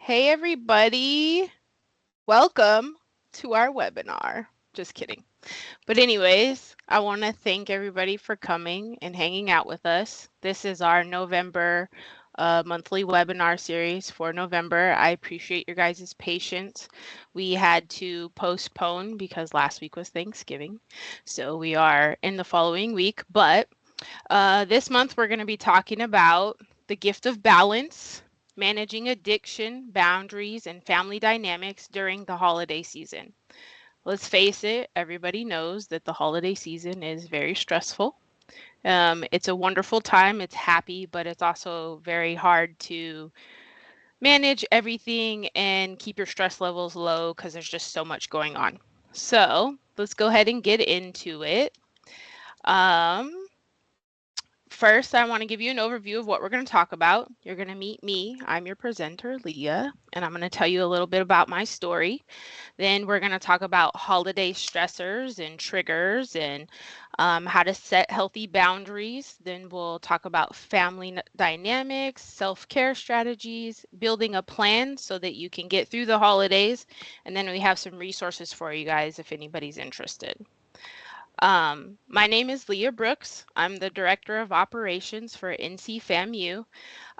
Hey everybody, welcome to our webinar. Just kidding. But anyways, I want to thank everybody for coming and hanging out with us. This is our November monthly webinar series for November. I appreciate your guys' patience. We had to postpone because last week was Thanksgiving. So we are in the following week. But this month we're going to be talking about the gift of balance, managing addiction, boundaries, and family dynamics during the holiday season. Let's face it, everybody knows that the holiday season is very stressful. It's a wonderful time, it's happy, but it's also very hard to manage everything and keep your stress levels low because there's just so much going on. So let's go ahead and get into it. Um, First, I want to give you an overview of what we're going to talk about. You're going to meet me. I'm your presenter, Leah, and I'm going to tell you a little bit about my story. Then we're going to talk about holiday stressors and triggers and how to set healthy boundaries. Then we'll talk about family dynamics, self-care strategies, building a plan so that you can get through the holidays. And then we have some resources for you guys if anybody's interested. My name is Leah Brooks. I'm the Director of Operations for NC FAMU.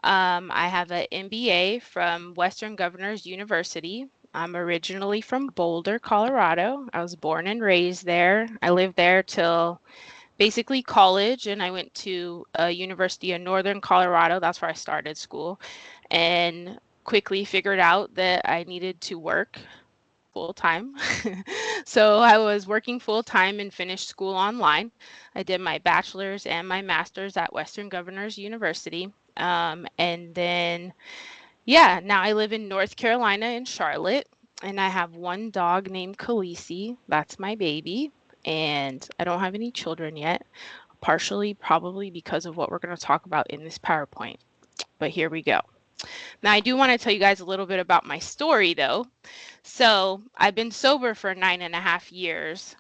I have an MBA from Western Governors University. I'm originally from Boulder, Colorado. I was born and raised there. I lived there till basically college, and I went to a University of Northern Colorado. That's where I started school, and quickly figured out that I needed to work full time. So I was working full time and finished school online. I did my bachelor's and my master's at Western Governors University. And then, yeah, now I live in North Carolina in Charlotte, and I have one dog named Khaleesi. That's my baby. And I don't have any children yet, partially probably because of what we're going to talk about in this PowerPoint. But here we go. Now, I do want to tell you guys a little bit about my story, though. So I've been sober for 9.5 years.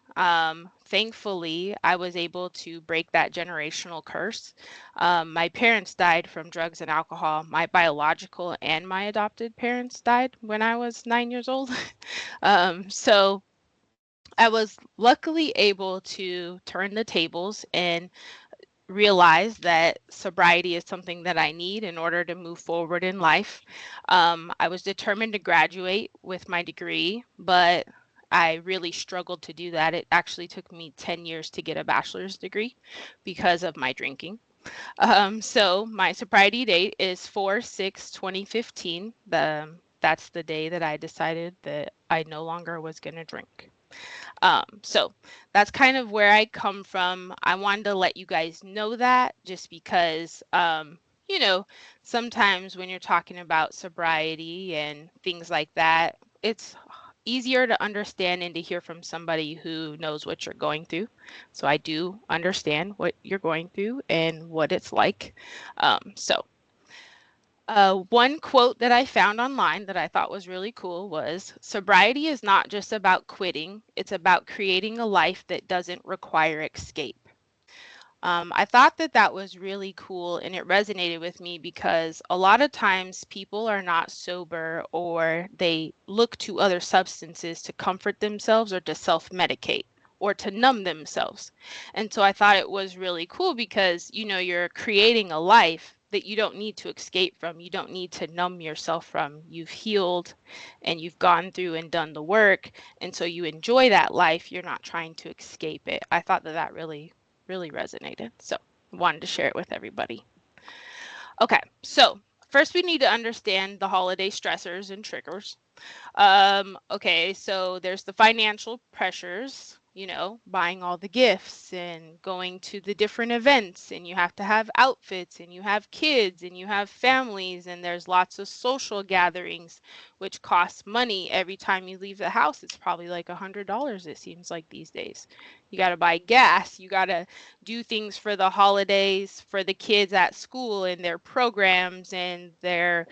Thankfully, I was able to break that generational curse. My parents died from drugs and alcohol. My biological and my adopted parents died when I was 9 years old. So I was luckily able to turn the tables and realize that sobriety is something that I need in order to move forward in life. I was determined to graduate with my degree, but I really struggled to do that. It actually took me 10 years to get a bachelor's degree because of my drinking. So my sobriety date is 4/6/2015. That's the day that I decided that I no longer was going to drink. So that's kind of where I come from. I wanted to let you guys know that just because, you know, sometimes when you're talking about sobriety and things like that, it's easier to understand and to hear from somebody who knows what you're going through. So I do understand what you're going through and what it's like. One quote that I found online that I thought was really cool was, "Sobriety is not just about quitting, it's about creating a life that doesn't require escape." I thought that that was really cool and it resonated with me because a lot of times people are not sober or they look to other substances to comfort themselves or to self-medicate or to numb themselves. And so I thought it was really cool because, you're creating a life that you don't need to escape from. You don't need to numb yourself from. You've healed and you've gone through and done the work. And so you enjoy that life. You're not trying to escape it. I thought that that really resonated. So I wanted to share it with everybody. Okay, so first we need to understand the holiday stressors and triggers. Okay, so there's the financial pressures, buying all the gifts and going to the different events, and you have to have outfits, and you have kids, and you have families, and there's lots of social gatherings, which costs money every time you leave the house. It's probably like $100, it seems like these days. You got to buy gas, you got to do things for the holidays for the kids at school and their programs and their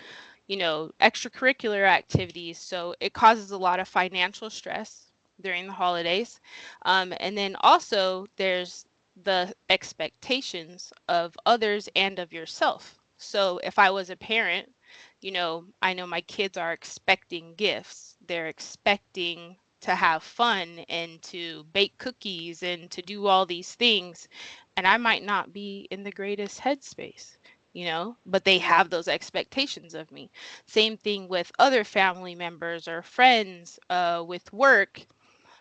extracurricular activities. So it causes a lot of financial stress during the holidays. And then also there's the expectations of others and of yourself. So if I was a parent, I know my kids are expecting gifts. They're expecting to have fun and to bake cookies and to do all these things. And I might not be in the greatest headspace, but they have those expectations of me. Same thing with other family members or friends, with work.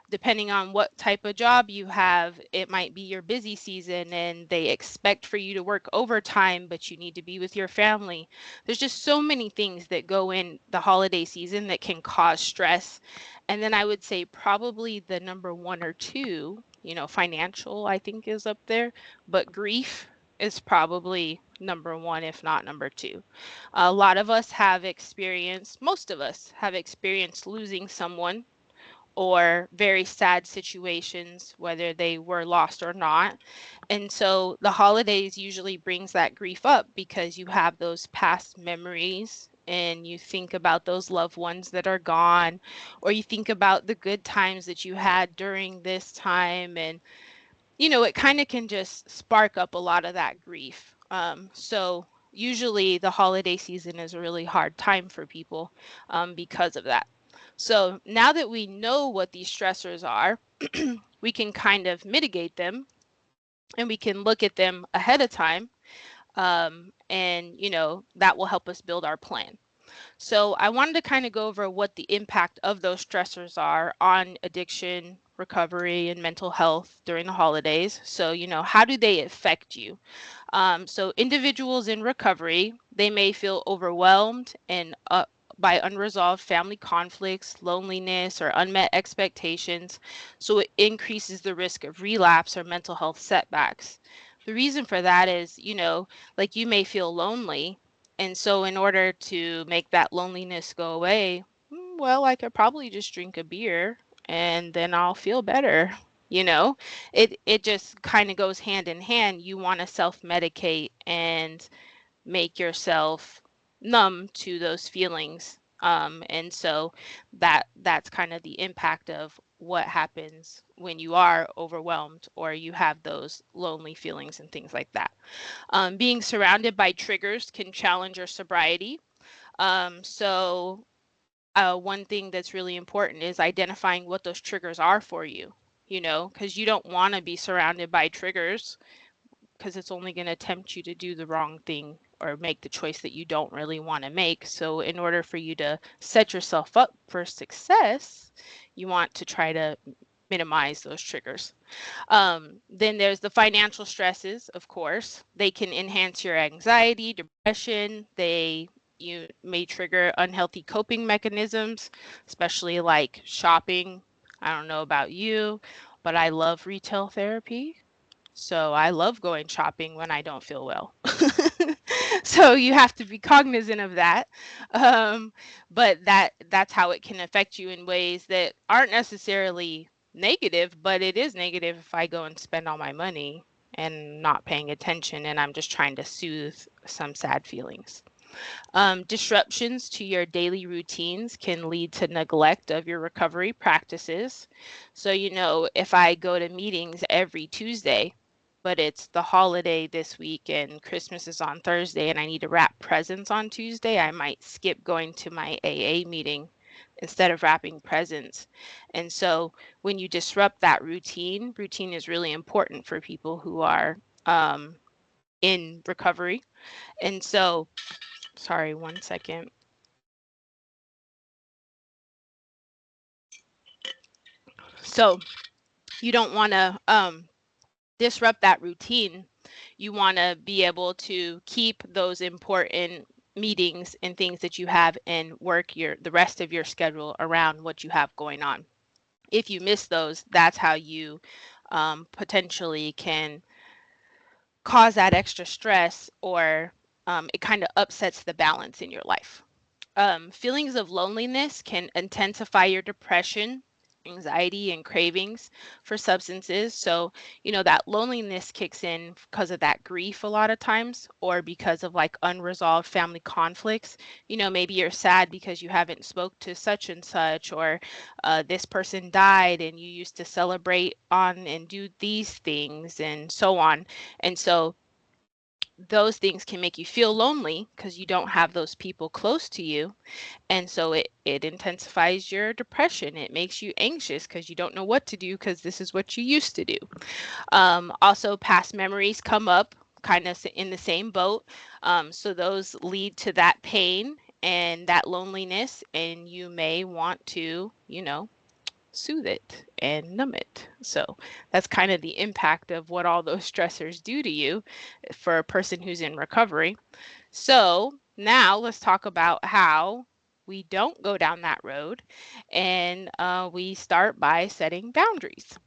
Depending on what type of job you have, it might be your busy season and they expect for you to work overtime, but you need to be with your family. There's just so many things that go in the holiday season that can cause stress. And then I would say probably the number one or two, financial, I think is up there, but grief is probably number one, if not number two. A lot of us have experienced, most of us have experienced losing someone or very sad situations, whether they were lost or not. And so the holidays usually brings that grief up because you have those past memories and you think about those loved ones that are gone, or you think about the good times that you had during this time. And it kind of can just spark up a lot of that grief. So usually the holiday season is a really hard time for people, because of that. So now that we know what these stressors are, we can kind of mitigate them and we can look at them ahead of time. And that will help us build our plan. So I wanted to kind of go over what the impact of those stressors are on addiction, recovery, and mental health during the holidays. So, how do they affect you? So individuals in recovery, they may feel overwhelmed and by unresolved family conflicts, loneliness, or unmet expectations. So it increases the risk of relapse or mental health setbacks. The reason for that is, like you may feel lonely. And so in order to make that loneliness go away, well, I could probably just drink a beer and then I'll feel better. You know, it just kind of goes hand in hand. You want to self-medicate and make yourself numb to those feelings. And so that's kind of the impact of what happens when you are overwhelmed or you have those lonely feelings and things like that. Being surrounded by triggers can challenge your sobriety. One thing that's really important is identifying what those triggers are for you, because you don't want to be surrounded by triggers because it's only going to tempt you to do the wrong thing or make the choice that you don't really want to make. So, in order for you to set yourself up for success, you want to try to minimize those triggers. Then there's the financial stresses, of course. They can enhance your anxiety, depression. You may trigger unhealthy coping mechanisms, especially like shopping. I don't know about you, but I love retail therapy. So I love going shopping when I don't feel well. So you have to be cognizant of that. But that's how it can affect you in ways that aren't necessarily negative, but it is negative if I go and spend all my money and not paying attention and I'm just trying to soothe some sad feelings. Disruptions to your daily routines can lead to neglect of your recovery practices. So, if I go to meetings every Tuesday, but it's the holiday this week and Christmas is on Thursday and I need to wrap presents on Tuesday, I might skip going to my AA meeting instead of wrapping presents. And so when you disrupt that routine is really important for people who are in recovery. And so, sorry, one second. So you don't want to disrupt that routine. You want to be able to keep those important meetings and things that you have and work the rest of your schedule around what you have going on. If you miss those, that's how you potentially can cause that extra stress, or it kind of upsets the balance in your life. Feelings of loneliness can intensify your depression, anxiety, and cravings for substances. So, that loneliness kicks in because of that grief a lot of times, or because of like unresolved family conflicts. Maybe you're sad because you haven't spoke to such and such, or this person died and you used to celebrate on and do these things and so on. And so those things can make you feel lonely because you don't have those people close to you. And so it intensifies your depression. It makes you anxious because you don't know what to do because this is what you used to do. Also, past memories come up kind of in the same boat. So those lead to that pain and that loneliness, and you may want to, soothe it and numb it. So that's kind of the impact of what all those stressors do to you for a person who's in recovery. So now let's talk about how we don't go down that road, and we start by setting boundaries.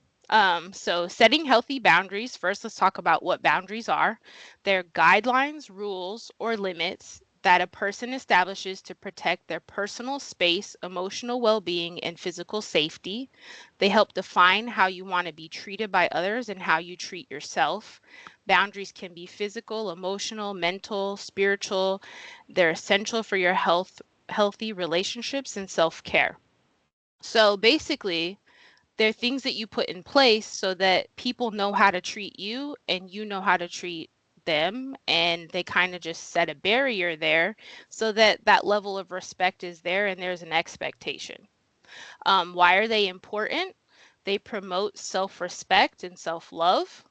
So setting healthy boundaries, first let's talk about what boundaries are. They're guidelines, rules, or limits that a person establishes to protect their personal space, emotional well-being, and physical safety. They help define how you want to be treated by others and how you treat yourself. Boundaries can be physical, emotional, mental, spiritual. They're essential for your healthy relationships and self-care. So basically, they're things that you put in place so that people know how to treat you and you know how to treat them, and they kind of just set a barrier there so that that level of respect is there and there's an expectation. Why are they important? They promote self respect and self love,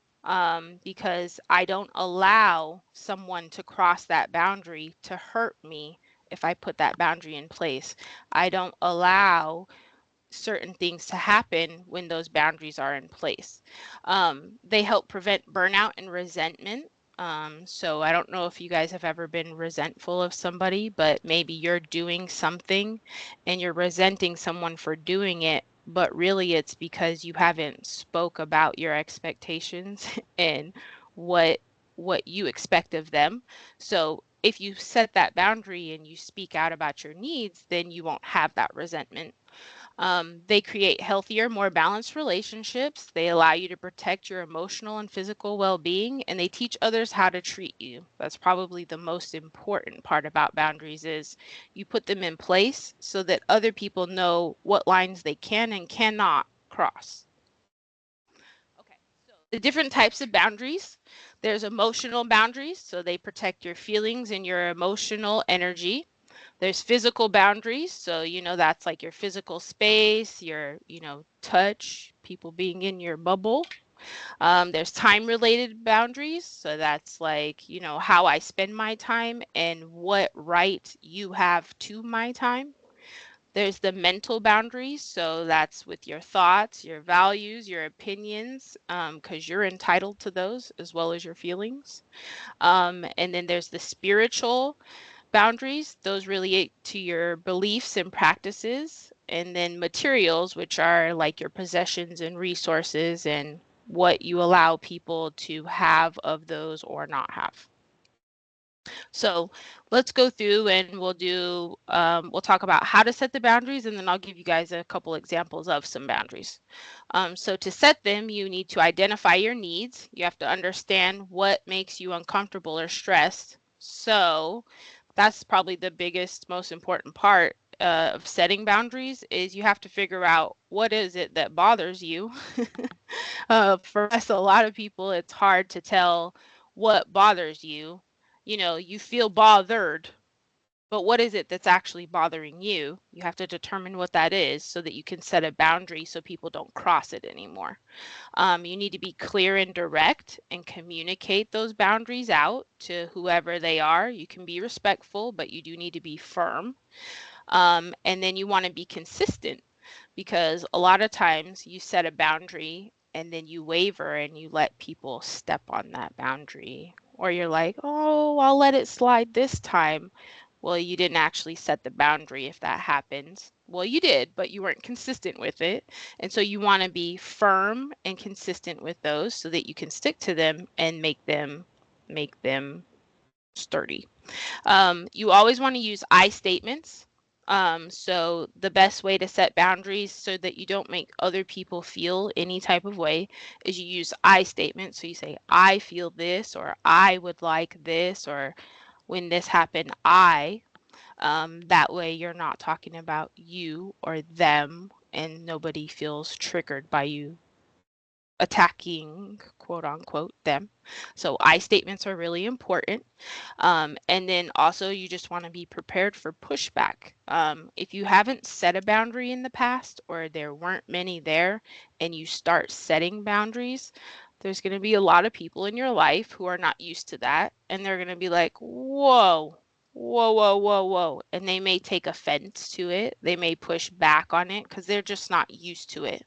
because I don't allow someone to cross that boundary to hurt me if I put that boundary in place. I don't allow certain things to happen when those boundaries are in place. They help prevent burnout and resentment. So I don't know if you guys have ever been resentful of somebody, but maybe you're doing something and you're resenting someone for doing it, but really it's because you haven't spoke about your expectations and what what you expect of them. So if you set that boundary and you speak out about your needs, then you won't have that resentment. They create healthier, more balanced relationships. They allow you to protect your emotional and physical well being, and they teach others how to treat you. That's probably the most important part about boundaries is you put them in place so that other people know what lines they can and cannot cross. Okay, so the different types of boundaries. There's emotional boundaries, so they protect your feelings and your emotional energy. There's physical boundaries. So, that's like your physical space, your, touch, people being in your bubble. There's time related boundaries. So that's like, how I spend my time and what right you have to my time. There's the mental boundaries. So that's with your thoughts, your values, your opinions, because you're entitled to those as well as your feelings. And then there's the spiritual boundaries, those relate to your beliefs and practices, and then materials, which are like your possessions and resources and what you allow people to have of those or not have. So let's go through and we'll talk about how to set the boundaries, and then I'll give you guys a couple examples of some boundaries. So to set them, you need to identify your needs. You have to understand what makes you uncomfortable or stressed. So that's probably the biggest, most important part of setting boundaries is you have to figure out what is it that bothers you. For us, a lot of people, it's hard to tell what bothers you. You feel bothered, but what is it that's actually bothering you? You have to determine what that is so that you can set a boundary so people don't cross it anymore. You need to be clear and direct and communicate those boundaries out to whoever they are. You can be respectful, but you do need to be firm. And then you want to be consistent because a lot of times you set a boundary and then you waver and you let people step on that boundary. Or you're like, oh, I'll let it slide this time. Well, you didn't actually set the boundary if that happens. Well, you did, but you weren't consistent with it. And so you want to be firm and consistent with those so that you can stick to them and make them sturdy. You always want to use I statements. So the best way to set boundaries so that you don't make other people feel any type of way is you use I statements. So you say, I feel this, or I would like this, or when this happened, I. That way you're not talking about you or them and nobody feels triggered by you attacking, quote unquote, them. So I statements are really important. And then also, you just want to be prepared for pushback. If you haven't set a boundary in the past or there weren't many there and you start setting boundaries, there's going to be a lot of people in your life who are not used to that. And they're going to be like, whoa, whoa, whoa, whoa, whoa. And they may take offense to it. They may push back on it because they're just not used to it.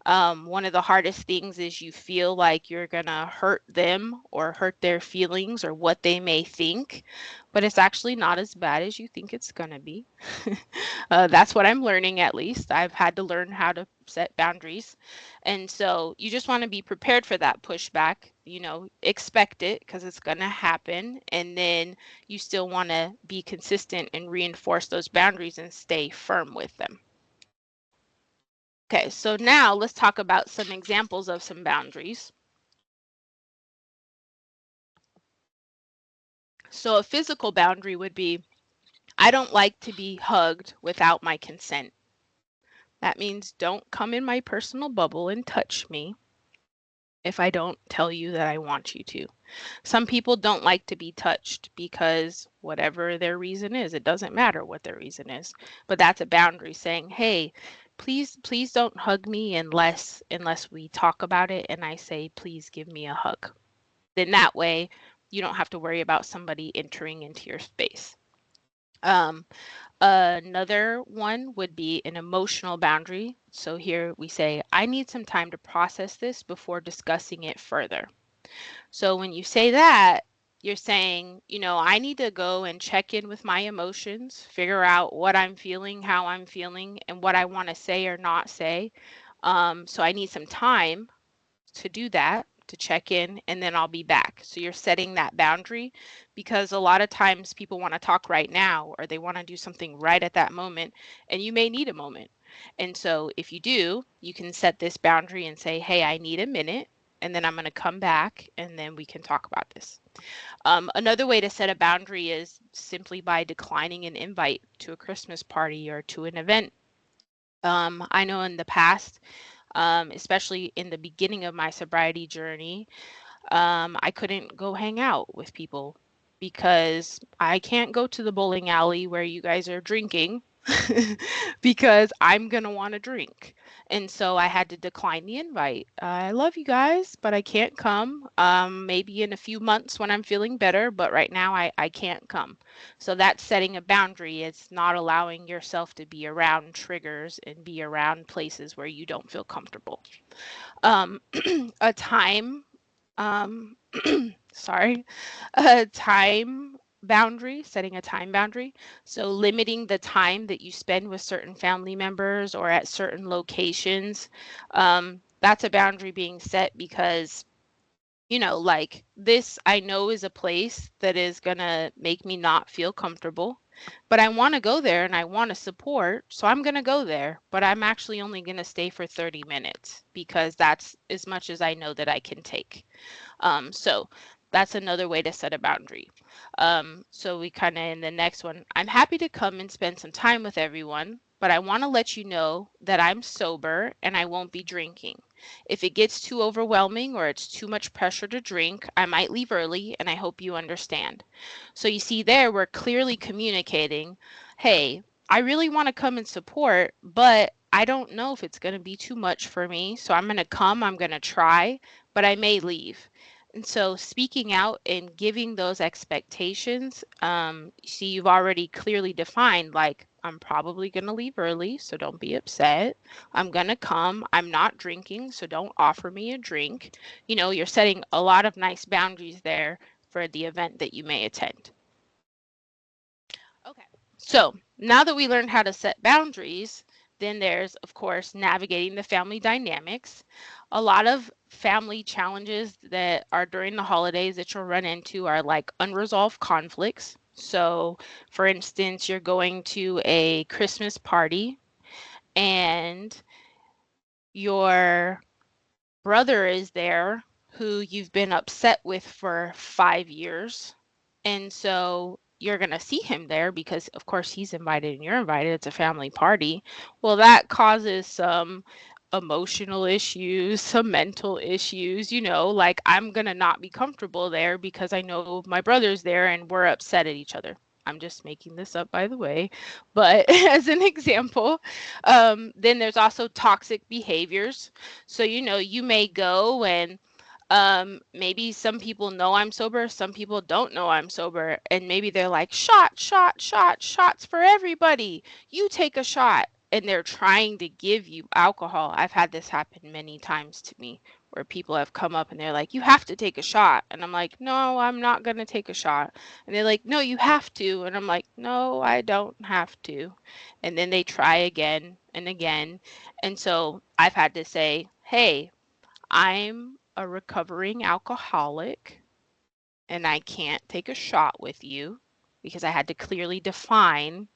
One of the hardest things is you feel like you're going to hurt them or hurt their feelings or what they may think, but it's actually not as bad as you think it's going to be. That's what I'm learning, at least. I've had to learn how to set boundaries. And so you just want to be prepared for that pushback, expect it because it's going to happen. And then you still want to be consistent and reinforce those boundaries and stay firm with them. Okay, so now let's talk about some examples of some boundaries. So a physical boundary would be, I don't like to be hugged without my consent. That means don't come in my personal bubble and touch me if I don't tell you that I want you to. Some people don't like to be touched because whatever their reason is, it doesn't matter what their reason is. But that's a boundary saying, hey, please don't hug me unless we talk about it and I say, please give me a hug. Then that way you don't have to worry about somebody entering into your space. Another one would be an emotional boundary. So here we say, I need some time to process this before discussing it further. So when you say that, you're saying, I need to go and check in with my emotions, figure out what I'm feeling, how I'm feeling, and what I want to say or not say. So I need some time to do that, to check in, and then I'll be back. So you're setting that boundary because a lot of times people want to talk right now or they want to do something right at that moment, and you may need a moment. And so if you do, you can set this boundary and say, hey, I need a minute, and then I'm going to come back and then we can talk about this. Another way to set a boundary is simply by declining an invite to a Christmas party or to an event. I know in the past, especially in the beginning of my sobriety journey, I couldn't go hang out with people because I can't go to the bowling alley where you guys are drinking because I'm going to want to drink. And so I had to decline the invite. I love you guys, but I can't come. Maybe in a few months when I'm feeling better, but right now I can't come. So that's setting a boundary. It's not allowing yourself to be around triggers and be around places where you don't feel comfortable. Um, a time um, sorry, a time boundary, setting a time boundary. So limiting the time that you spend with certain family members or at certain locations. That's a boundary being set because, like this, I know is a place that is going to make me not feel comfortable. But I want to go there and I want to support, so I'm going to go there. But I'm actually only going to stay for 30 minutes because that's as much as I know that I can take. So that's another way to set a boundary. So we kind of in the next one, I'm happy to come and spend some time with everyone, but I want to let you know that I'm sober and I won't be drinking. If it gets too overwhelming or it's too much pressure to drink, I might leave early and I hope you understand. So you see there, we're clearly communicating, hey, I really want to come and support, but I don't know if it's going to be too much for me. So I'm going to come, I'm going to try, but I may leave. And so speaking out and giving those expectations, see, you've already clearly defined, like, I'm probably going to leave early, so don't be upset. I'm going to come. I'm not drinking, so don't offer me a drink. You're setting a lot of nice boundaries there for the event that you may attend. Okay, so now that we learned how to set boundaries, then there's, of course, navigating the family dynamics. A lot of family challenges that are during the holidays that you'll run into are like unresolved conflicts. So, for instance, you're going to a Christmas party and your brother is there who you've been upset with for 5 years. And so you're going to see him there because, of course, he's invited and you're invited. It's a family party. Well, that causes some emotional issues, some mental issues, like I'm going to not be comfortable there because I know my brother's there and we're upset at each other. I'm just making this up, by the way. But as an example, then there's also toxic behaviors. So, you may go and maybe some people know I'm sober, some people don't know I'm sober, and maybe they're like, shots for everybody. You take a shot. And they're trying to give you alcohol. I've had this happen many times to me where people have come up and they're like, you have to take a shot. And I'm like, no, I'm not going to take a shot. And they're like, no, you have to. And I'm like, no, I don't have to. And then they try again and again. And so I've had to say, hey, I'm a recovering alcoholic and I can't take a shot with you, because I had to clearly define,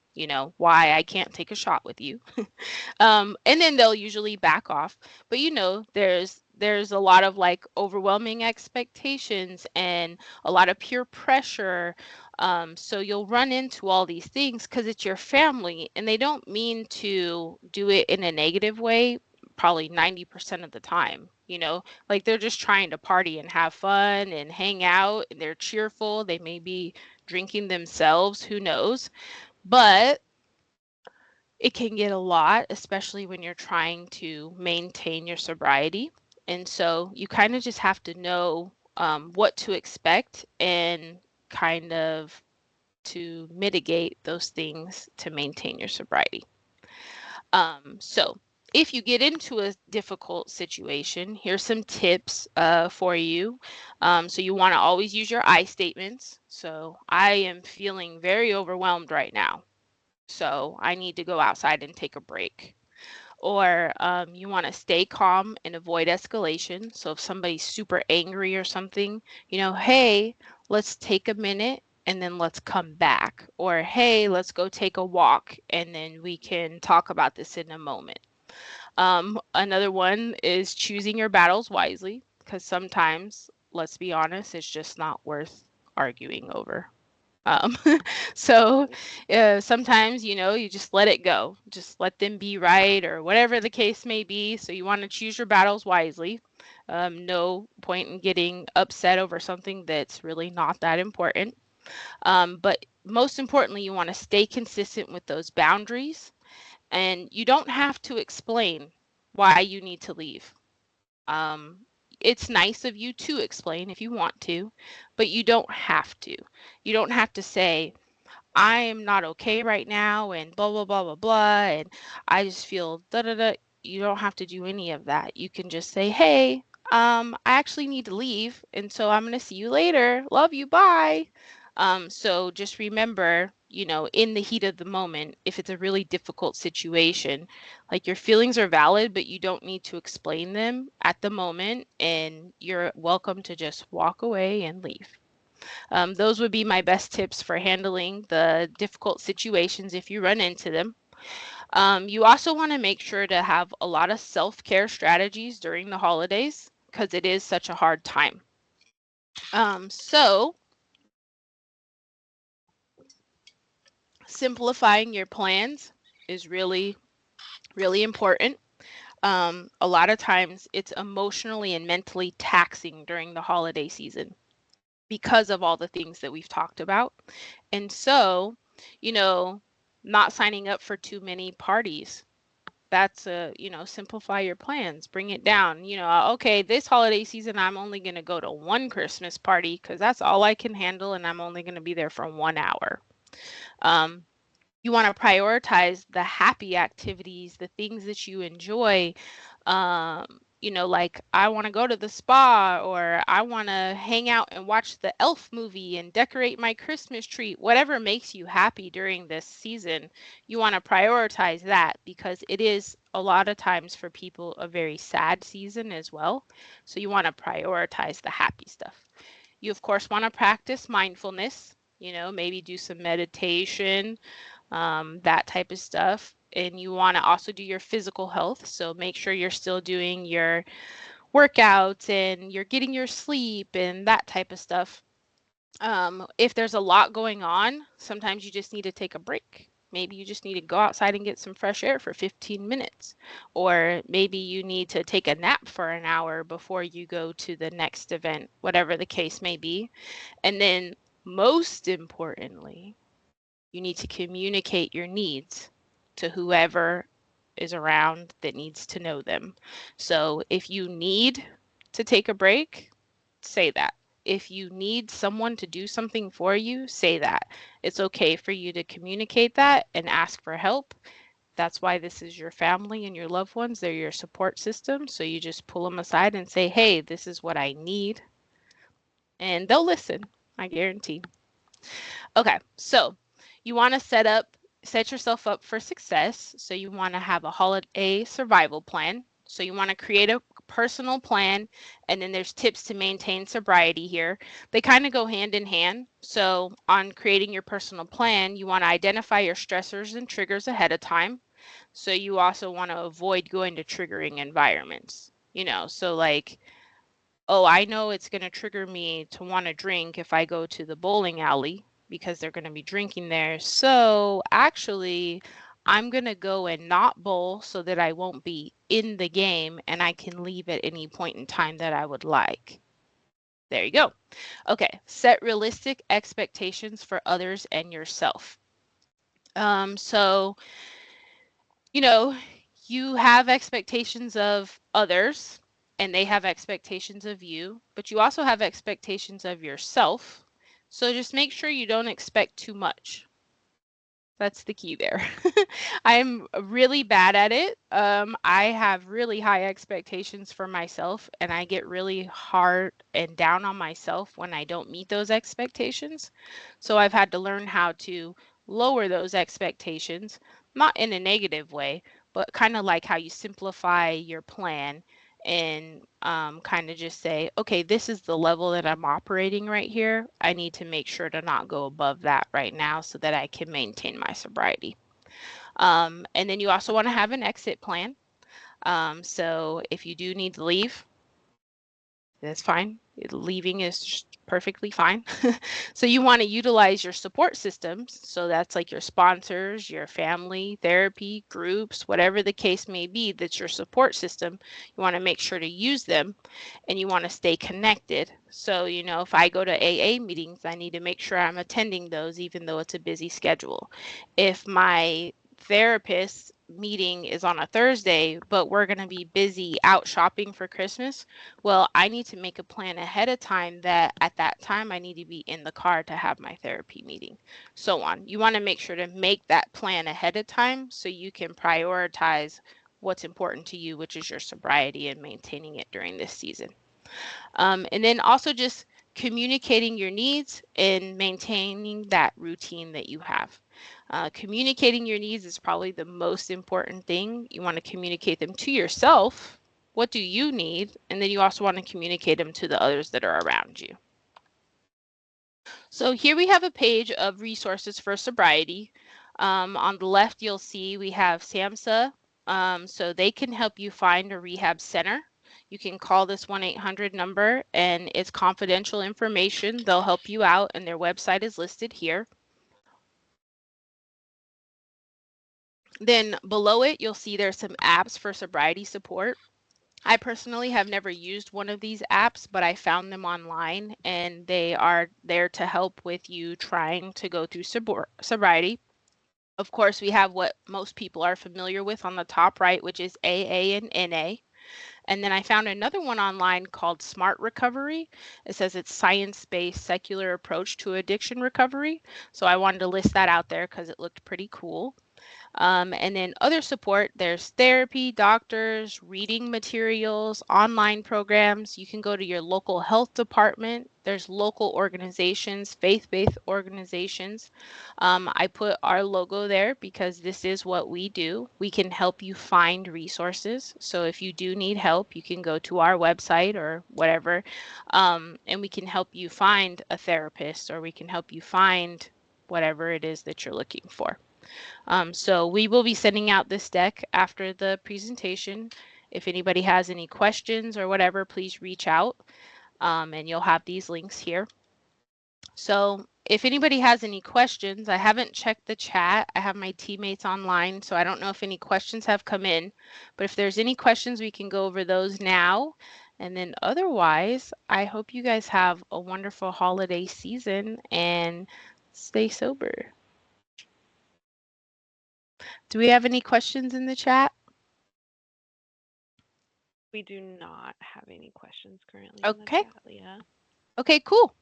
why I can't take a shot with you. And then they'll usually back off. But there's a lot of like overwhelming expectations and a lot of peer pressure. So you'll run into all these things because it's your family and they don't mean to do it in a negative way, probably 90% of the time. Like they're just trying to party and have fun and hang out, and they're cheerful. They may be drinking themselves, who knows? But it can get a lot, especially when you're trying to maintain your sobriety. And so you kind of just have to know what to expect and kind of to mitigate those things to maintain your sobriety. So if you get into a difficult situation, here's some tips for you. So you want to always use your I statements. So I am feeling very overwhelmed right now, so I need to go outside and take a break. Or you want to stay calm and avoid escalation. So if somebody's super angry or something, hey, let's take a minute and then let's come back. Or hey, let's go take a walk and then we can talk about this in a moment. Another one is choosing your battles wisely, because sometimes, let's be honest, it's just not worth arguing over. Um, so sometimes, you just let it go. Just let them be right or whatever the case may be. So you want to choose your battles wisely. No point in getting upset over something that's really not that important. But most importantly, you want to stay consistent with those boundaries, and you don't have to explain why you need to leave. Um, it's nice of you to explain if you want to, but you don't have to. You don't have to say, I am not okay right now and blah blah blah blah blah and I just feel da da da. You don't have to do any of that. You can just say, "Hey, I actually need to leave, and so I'm gonna see you later. Love you, bye." So just remember, in the heat of the moment, if it's a really difficult situation, like your feelings are valid, but you don't need to explain them at the moment, and you're welcome to just walk away and leave. Those would be my best tips for handling the difficult situations if you run into them. You also want to make sure to have a lot of self-care strategies during the holidays because it is such a hard time. So simplifying your plans is really, really important. A lot of times it's emotionally and mentally taxing during the holiday season because of all the things that we've talked about. And so, you know, not signing up for too many parties. That's simplify your plans, bring it down. Okay, this holiday season, I'm only going to go to one Christmas party because that's all I can handle, and I'm only going to be there for 1 hour. Um, you want to prioritize the happy activities, the things that you enjoy. Like I want to go to the spa, or I want to hang out and watch the Elf movie and decorate my Christmas tree. Whatever makes you happy during this season, you want to prioritize that, because it is a lot of times for people a very sad season as well. So you want to prioritize the happy stuff. You, of course, want to practice mindfulness, maybe do some meditation, that type of stuff. And you want to also do your physical health. So make sure you're still doing your workouts and you're getting your sleep and that type of stuff. If there's a lot going on, sometimes you just need to take a break. Maybe you just need to go outside and get some fresh air for 15 minutes. Or maybe you need to take a nap for an hour before you go to the next event, whatever the case may be. And then, most importantly, you need to communicate your needs to whoever is around that needs to know them. So if you need to take a break, say that. If you need someone to do something for you, say that. It's okay for you to communicate that and ask for help. That's why this is your family and your loved ones. They're your support system. So you just pull them aside and say, hey, this is what I need. And they'll listen, I guarantee. Okay, so you want to set yourself up for success. So you want to have a holiday survival plan. So you want to create a personal plan, and then there's tips to maintain sobriety here. They kind of go hand in hand. So on creating your personal plan, you want to identify your stressors and triggers ahead of time. So you also want to avoid going to triggering environments. So like, oh, I know it's going to trigger me to want to drink if I go to the bowling alley because they're going to be drinking there. So actually, I'm going to go and not bowl so that I won't be in the game and I can leave at any point in time that I would like. There you go. Okay, set realistic expectations for others and yourself. So, you know, you have expectations of others and they have expectations of you, but you also have expectations of yourself. So just make sure you don't expect too much. That's the key there. I'm really bad at it. I have really high expectations for myself, and I get really hard and down on myself when I don't meet those expectations. So I've had to learn how to lower those expectations, not in a negative way, but kind of like how you simplify your plan and kind of just say, okay, this is the level that I'm operating right here. I need to make sure to not go above that right now so that I can maintain my sobriety. And then you also want to have an exit plan. So if you do need to leave, that's fine. Leaving is just perfectly fine. So you want to utilize your support systems. So that's like your sponsors, your family, therapy, groups, whatever the case may be, that's your support system. You want to make sure to use them and you want to stay connected. So, if I go to AA meetings, I need to make sure I'm attending those, even though it's a busy schedule. If my therapist meeting is on a Thursday, but we're going to be busy out shopping for Christmas, well, I need to make a plan ahead of time that at that time I need to be in the car to have my therapy meeting, so on. You want to make sure to make that plan ahead of time so you can prioritize what's important to you, which is your sobriety and maintaining it during this season. And then also just communicating your needs and maintaining that routine that you have. Communicating your needs is probably the most important thing. You want to communicate them to yourself. What do you need? And then you also want to communicate them to the others that are around you. So here we have a page of resources for sobriety. On the left, you'll see we have SAMHSA. So they can help you find a rehab center. You can call this 1-800 number and it's confidential information. They'll help you out and their website is listed here. Then below it, you'll see there's some apps for sobriety support. I personally have never used one of these apps, but I found them online and they are there to help with you trying to go through sobriety. Of course, we have what most people are familiar with on the top right, which is AA and NA. And then I found another one online called Smart Recovery. It says it's science-based secular approach to addiction recovery. So I wanted to list that out there because it looked pretty cool. And then other support, there's therapy, doctors, reading materials, online programs. You can go to your local health department. There's local organizations, faith-based organizations. I put our logo there because this is what we do. We can help you find resources. So if you do need help, you can go to our website or whatever, and we can help you find a therapist or we can help you find whatever it is that you're looking for. So we will be sending out this deck after the presentation. If anybody has any questions or whatever, please reach out and you'll have these links here. So if anybody has any questions, I haven't checked the chat. I have my teammates online, so I don't know if any questions have come in. But if there's any questions, we can go over those now. And then otherwise, I hope you guys have a wonderful holiday season and stay sober. Do we have any questions in the chat? We do not have any questions currently in the Okay. chat, Leah. Okay, cool.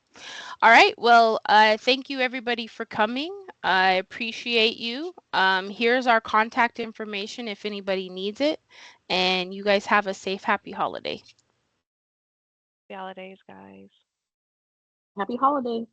All right. Well, thank you everybody for coming. I appreciate you. Here's our contact information if anybody needs it. And you guys have a safe, happy holiday. Happy holidays, guys. Happy holidays.